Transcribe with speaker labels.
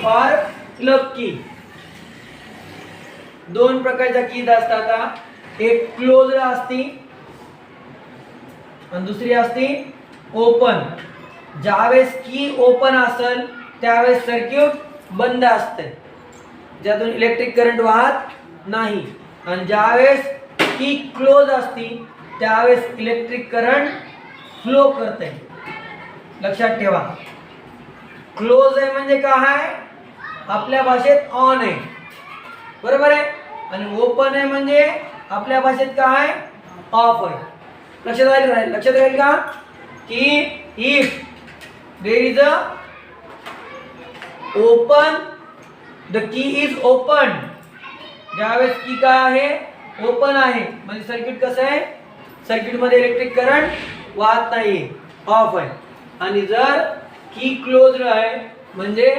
Speaker 1: और क्लब की. दोन प्रकारच्या कीज असतात. एक क्लोज असती आणि दुसरी असती ओपन. ज्यावेळेस की ओपन असेल त्यावेळेस सर्किट बंद असते, ज्यातून इलेक्ट्रिक करंट वाहत नाही. आणि ज्यावेळेस की क्लोज असती त्यावेळेस इलेक्ट्रिक करंट फ्लो करते. लक्षात ठेवा. क्लोज आहे म्हणजे काय, आपल्या भाषेत ऑन आहे, बरोबर आहे. आणि ओपन आहे म्हणजे आपल्या भाषेत काय, ऑफ आहे. लक्षात राहील का की if there is a open, the key is open. ज्यावेळेस की काय आहे, ओपन आहे, म्हणजे सर्किट कसं आहे, सर्किट मध्ये इलेक्ट्रिक करंट वाहत नाही, ऑफ आहे. आणि जर की क्लोज्ड आहे म्हणजे